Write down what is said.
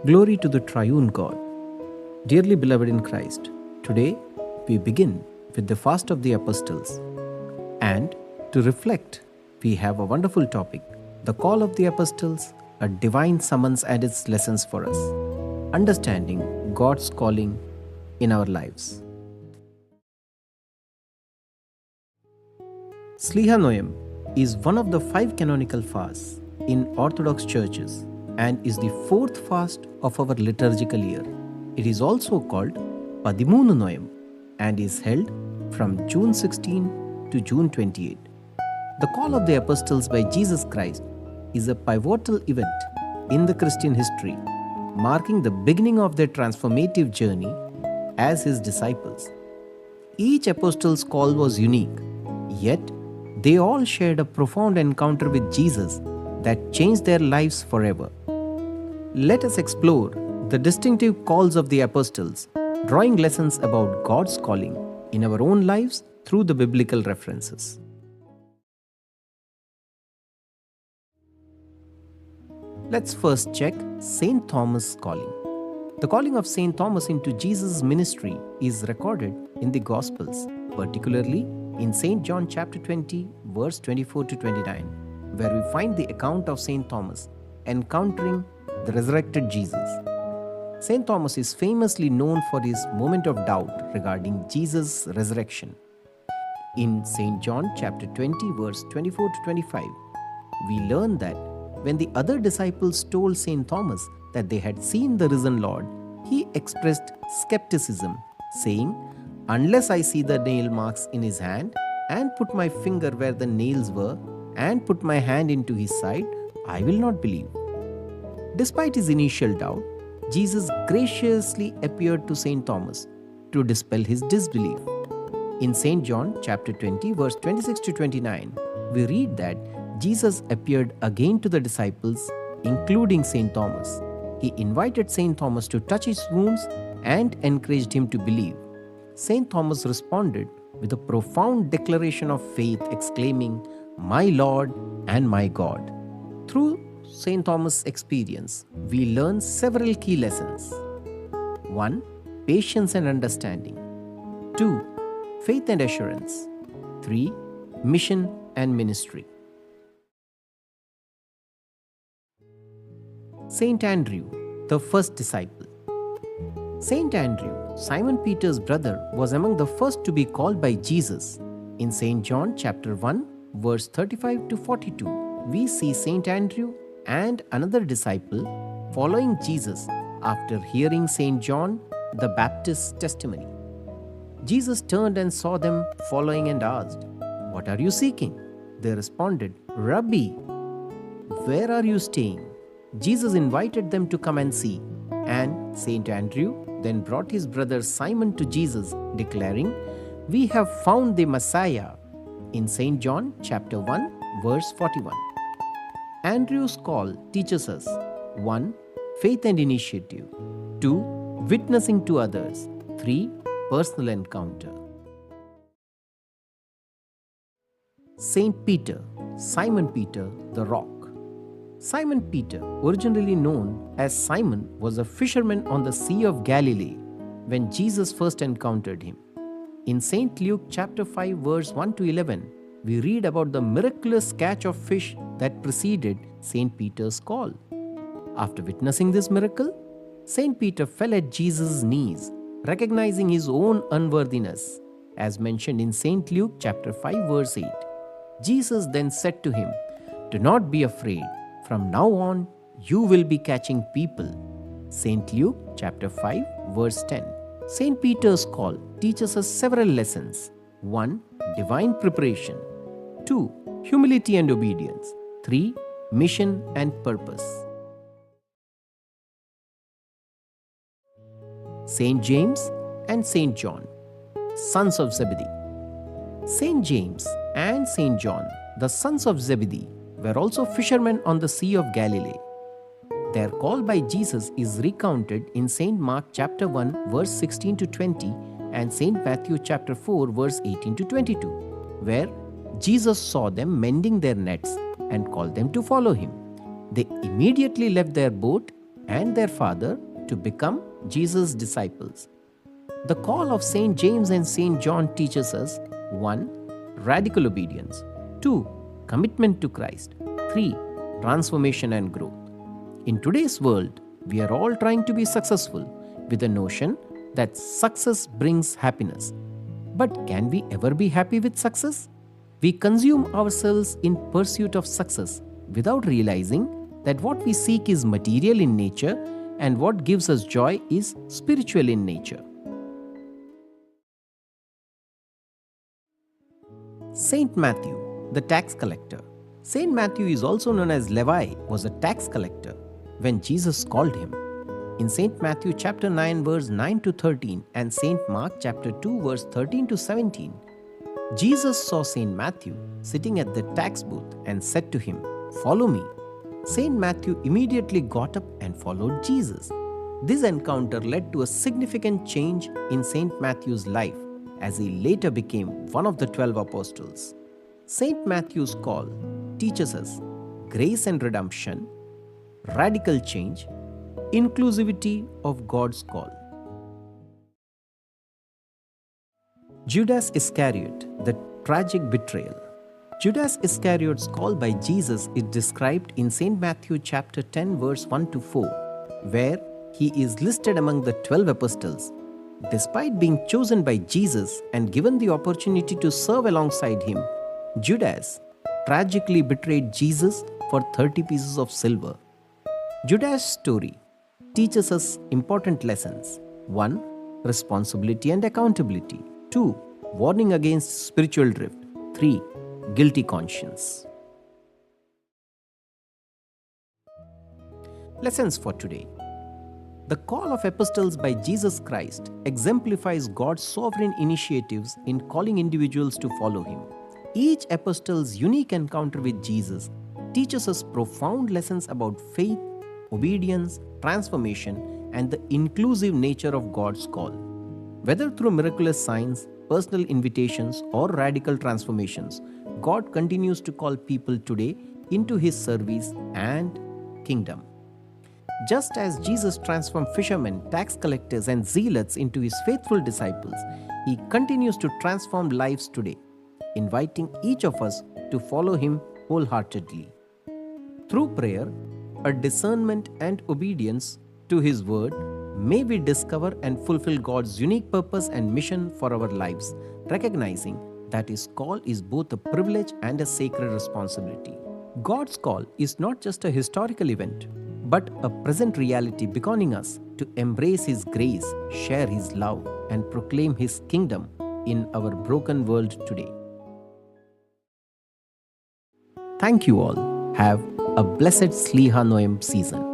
Glory to the triune God. Dearly beloved in Christ, today we begin with the fast of the apostles. And to reflect, we have a wonderful topic, the call of the apostles, a divine summons and its lessons for us, understanding God's calling in our lives. Sliha Noem is one of the 5 canonical fasts in Orthodox churches and is the 4th fast of our liturgical year. It is also called Padimunu Noem and is held from June 16 to June 28. The call of the apostles by Jesus Christ is a pivotal event in the Christian history, marking the beginning of their transformative journey as his disciples. Each apostle's call was unique, yet they all shared a profound encounter with Jesus that changed their lives forever. Let us explore the distinctive calls of the apostles, drawing lessons about God's calling in our own lives through the biblical references. Let's first check St. Thomas' calling. The calling of St. Thomas into Jesus' ministry is recorded in the Gospels, particularly in St. John chapter 20, verse 24 to 29, where we find the account of St. Thomas encountering the resurrected Jesus. St. Thomas is famously known for his moment of doubt regarding Jesus' resurrection. In St. John chapter 20, verse 24 to 25, we learn that when the other disciples told St. Thomas that they had seen the risen Lord, he expressed skepticism, saying, "Unless I see the nail marks in his hand, and put my finger where the nails were, and put my hand into his side, I will not believe." Despite his initial doubt, Jesus graciously appeared to St. Thomas to dispel his disbelief. In St. John chapter 20, verse 26 to 29, we read that Jesus appeared again to the disciples, including St. Thomas. He invited St. Thomas to touch his wounds and encouraged him to believe. St. Thomas responded with a profound declaration of faith, exclaiming, "My Lord and my God." Through St. Thomas' experience, we learn several key lessons. 1. Patience and understanding. 2. Faith and assurance. 3. Mission and ministry. Saint Andrew, the first disciple. Saint Andrew, Simon Peter's brother, was among the first to be called by Jesus. In St. John chapter 1, verse 35 to 42, we see Saint Andrew and another disciple following Jesus after hearing St. John the Baptist's testimony. Jesus turned and saw them following and asked, "What are you seeking?" They responded, "Rabbi, where are you staying?" Jesus invited them to come and see, and St. Andrew then brought his brother Simon to Jesus, declaring, "We have found the Messiah," in St. John chapter 1, verse 41. Andrew's call teaches us 1. Faith and initiative, 2. Witnessing to others, 3. Personal encounter. Saint Peter, Simon Peter, the Rock. Simon Peter, originally known as Simon, was a fisherman on the Sea of Galilee when Jesus first encountered him. In St. Luke chapter 5 verse 1 to 11, we read about the miraculous catch of fish that preceded St. Peter's call. After witnessing this miracle, St. Peter fell at Jesus' knees, recognizing his own unworthiness, as mentioned in St. Luke chapter 5 verse 8. Jesus then said to him, "Do not be afraid. From now on, you will be catching people." St. Luke chapter 5 verse 10. St. Peter's call teaches us several lessons. 1. Divine preparation. 2. Humility and obedience. 3. Mission and purpose. St. James and St. John, sons of Zebedee. St. James and St. John, the sons of Zebedee, were also fishermen on the Sea of Galilee. Their call by Jesus is recounted in St. Mark chapter 1 verse 16 to 20 and St. Matthew chapter 4 verse 18 to 22, where Jesus saw them mending their nets and called them to follow him. They immediately left their boat and their father to become Jesus' disciples. The call of St. James and St. John teaches us 1. Radical obedience, 2. Commitment to Christ, 3. Transformation and growth. In today's world, we are all trying to be successful with the notion that success brings happiness. But can we ever be happy with success? We consume ourselves in pursuit of success without realizing that what we seek is material in nature and what gives us joy is spiritual in nature. Saint Matthew, the tax collector. Saint Matthew is also known as Levi, was a tax collector when Jesus called him. In St. Matthew chapter 9 verse 9 to 13 and St. Mark chapter 2 verse 13 to 17, Jesus saw St. Matthew sitting at the tax booth and said to him, "Follow me." St. Matthew immediately got up and followed Jesus. This encounter led to a significant change in St. Matthew's life as he later became one of the 12 apostles. St. Matthew's call teaches us grace and redemption, radical change, inclusivity of God's call. Judas Iscariot, the tragic betrayal. Judas Iscariot's call by Jesus is described in St. Matthew chapter 10 verse 1 to 4, where he is listed among the 12 apostles. Despite being chosen by Jesus and given the opportunity to serve alongside him, Judas tragically betrayed Jesus for 30 pieces of silver. Judas' story teaches us important lessons. 1. Responsibility and accountability. 2. Warning against spiritual drift. 3. Guilty conscience. Lessons for today. The call of apostles by Jesus Christ exemplifies God's sovereign initiatives in calling individuals to follow him. Each apostle's unique encounter with Jesus teaches us profound lessons about faith, obedience, transformation, and the inclusive nature of God's call. Whether through miraculous signs, personal invitations, or radical transformations, God continues to call people today into his service and kingdom. Just as Jesus transformed fishermen, tax collectors, and zealots into his faithful disciples, he continues to transform lives today, inviting each of us to follow him wholeheartedly. Through prayer, a discernment and obedience to his word, may we discover and fulfill God's unique purpose and mission for our lives, recognizing that his call is both a privilege and a sacred responsibility. God's call is not just a historical event, but a present reality beckoning us to embrace his grace, share his love, and proclaim his kingdom in our broken world today. Thank you all. Have a blessed Sliha Noem season.